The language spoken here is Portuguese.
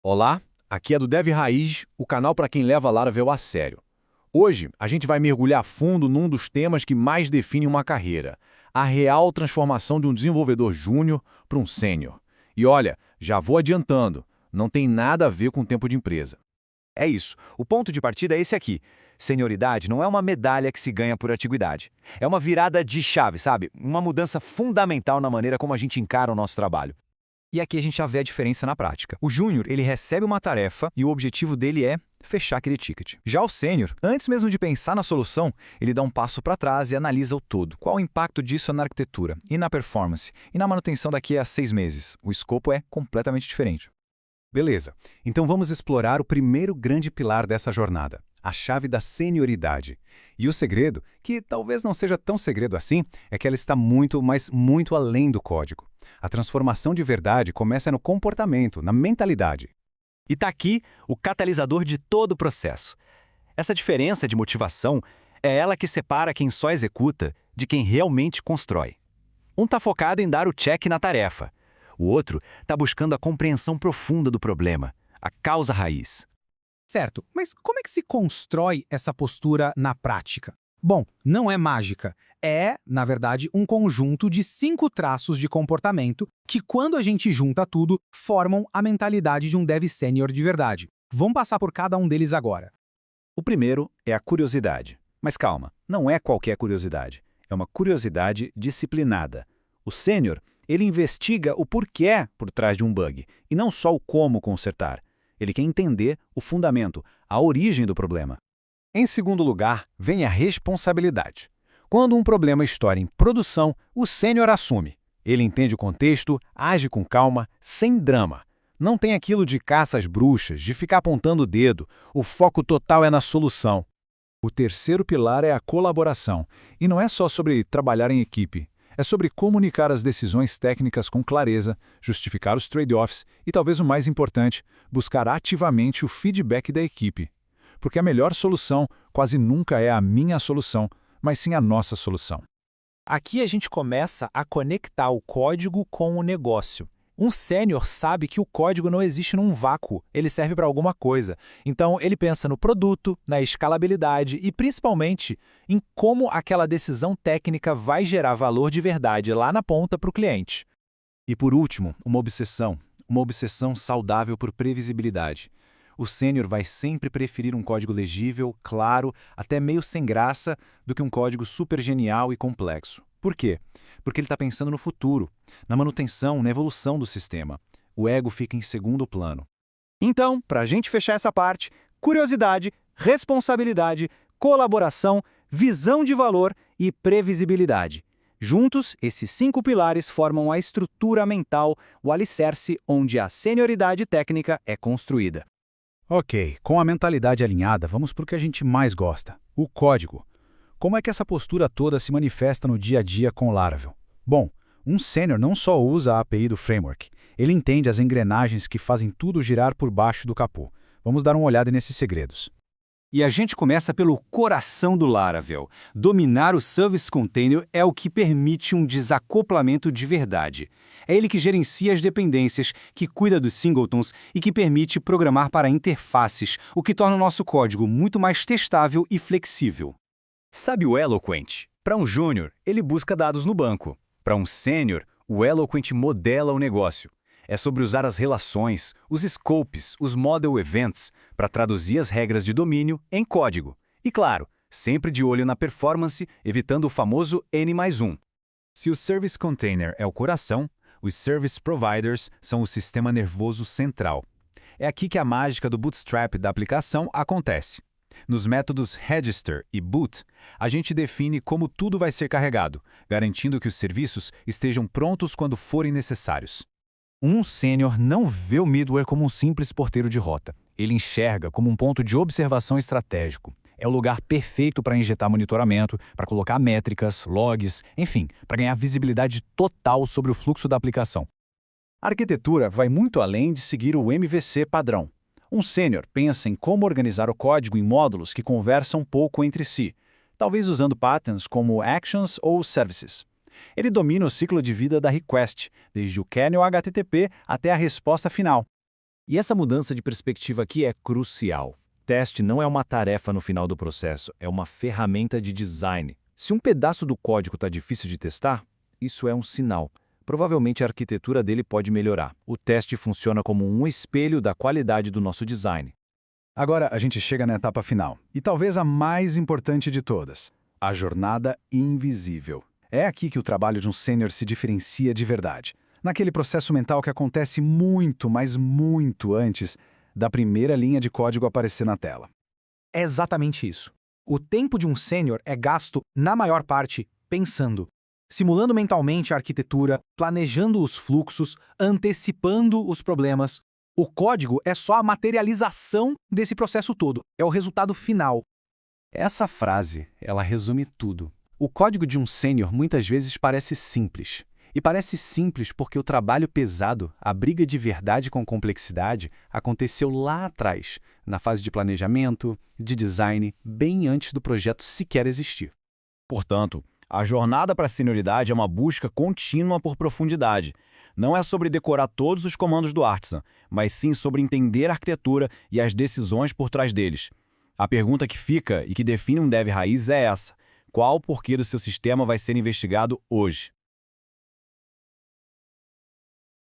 Olá, aqui é do Dev Raiz, o canal para quem leva a Laravel a sério. Hoje, a gente vai mergulhar a fundo num dos temas que mais definem uma carreira, a real transformação de um desenvolvedor júnior para um sênior. E olha, já vou adiantando, não tem nada a ver com o tempo de empresa. É isso. O ponto de partida é esse aqui. Senioridade não é uma medalha que se ganha por antiguidade. É uma virada de chave, sabe? Uma mudança fundamental na maneira como a gente encara o nosso trabalho. E aqui a gente já vê a diferença na prática. O júnior, ele recebe uma tarefa e o objetivo dele é fechar aquele ticket. Já o sênior, antes mesmo de pensar na solução, ele dá um passo para trás e analisa o todo. Qual o impacto disso na arquitetura, e na performance, e na manutenção daqui a 6 meses? O escopo é completamente diferente. Beleza, então vamos explorar o primeiro grande pilar dessa jornada, a chave da senioridade. E o segredo, que talvez não seja tão segredo assim, é que ela está muito, mas muito além do código. A transformação de verdade começa no comportamento, na mentalidade. E tá aqui o catalisador de todo o processo. Essa diferença de motivação é ela que separa quem só executa de quem realmente constrói. Um tá focado em dar o check na tarefa. O outro tá buscando a compreensão profunda do problema, a causa raiz. Certo, mas como é que se constrói essa postura na prática? Bom, não é mágica. É, na verdade, um conjunto de 5 traços de comportamento que, quando a gente junta tudo, formam a mentalidade de um dev sênior de verdade. Vamos passar por cada um deles agora. O primeiro é a curiosidade. Mas calma, não é qualquer curiosidade. É uma curiosidade disciplinada. O sênior, ele investiga o porquê por trás de um bug, e não só o como consertar. Ele quer entender o fundamento, a origem do problema. Em segundo lugar, vem a responsabilidade. Quando um problema estoura em produção, o sênior assume. Ele entende o contexto, age com calma, sem drama. Não tem aquilo de caça às bruxas, de ficar apontando o dedo. O foco total é na solução. O terceiro pilar é a colaboração. E não é só sobre trabalhar em equipe. É sobre comunicar as decisões técnicas com clareza, justificar os trade-offs e, talvez o mais importante, buscar ativamente o feedback da equipe. Porque a melhor solução quase nunca é a minha solução, mas sim a nossa solução. Aqui a gente começa a conectar o código com o negócio. Um sênior sabe que o código não existe num vácuo, ele serve para alguma coisa. Então ele pensa no produto, na escalabilidade e principalmente em como aquela decisão técnica vai gerar valor de verdade lá na ponta para o cliente. E por último, uma obsessão saudável por previsibilidade. O sênior vai sempre preferir um código legível, claro, até meio sem graça, do que um código super genial e complexo. Por quê? Porque ele está pensando no futuro, na manutenção, na evolução do sistema. O ego fica em segundo plano. Então, para a gente fechar essa parte, curiosidade, responsabilidade, colaboração, visão de valor e previsibilidade. Juntos, esses 5 pilares formam a estrutura mental, o alicerce onde a senioridade técnica é construída. Ok, com a mentalidade alinhada, vamos para o que a gente mais gosta, o código. Como é que essa postura toda se manifesta no dia a dia com o Laravel? Bom, um sênior não só usa a API do framework, ele entende as engrenagens que fazem tudo girar por baixo do capô. Vamos dar uma olhada nesses segredos. E a gente começa pelo coração do Laravel. Dominar o Service Container é o que permite um desacoplamento de verdade. É ele que gerencia as dependências, que cuida dos singletons e que permite programar para interfaces, o que torna o nosso código muito mais testável e flexível. Sabe o Eloquent? Para um júnior, ele busca dados no banco. Para um sênior, o Eloquent modela o negócio. É sobre usar as relações, os scopes, os model events, para traduzir as regras de domínio em código. E claro, sempre de olho na performance, evitando o famoso N+1. Se o Service Container é o coração, os Service Providers são o sistema nervoso central. É aqui que a mágica do bootstrap da aplicação acontece. Nos métodos register e boot, a gente define como tudo vai ser carregado, garantindo que os serviços estejam prontos quando forem necessários. Um sênior não vê o middleware como um simples porteiro de rota. Ele enxerga como um ponto de observação estratégico. É o lugar perfeito para injetar monitoramento, para colocar métricas, logs, enfim, para ganhar visibilidade total sobre o fluxo da aplicação. A arquitetura vai muito além de seguir o MVC padrão. Um sênior pensa em como organizar o código em módulos que conversam pouco entre si, talvez usando patterns como actions ou services. Ele domina o ciclo de vida da request, desde o kernel HTTP até a resposta final. E essa mudança de perspectiva aqui é crucial. Teste não é uma tarefa no final do processo, é uma ferramenta de design. Se um pedaço do código está difícil de testar, isso é um sinal. Provavelmente a arquitetura dele pode melhorar. O teste funciona como um espelho da qualidade do nosso design. Agora a gente chega na etapa final, e talvez a mais importante de todas, a jornada invisível. É aqui que o trabalho de um sênior se diferencia de verdade, naquele processo mental que acontece muito, mas muito antes da primeira linha de código aparecer na tela. É exatamente isso. O tempo de um sênior é gasto, na maior parte, pensando, simulando mentalmente a arquitetura, planejando os fluxos, antecipando os problemas. O código é só a materialização desse processo todo, é o resultado final. Essa frase, ela resume tudo. O código de um sênior muitas vezes parece simples. E parece simples porque o trabalho pesado, a briga de verdade com complexidade, aconteceu lá atrás, na fase de planejamento, de design, bem antes do projeto sequer existir. Portanto, a jornada para a senioridade é uma busca contínua por profundidade. Não é sobre decorar todos os comandos do Artisan, mas sim sobre entender a arquitetura e as decisões por trás deles. A pergunta que fica e que define um dev raiz é essa: qual o porquê do seu sistema vai ser investigado hoje?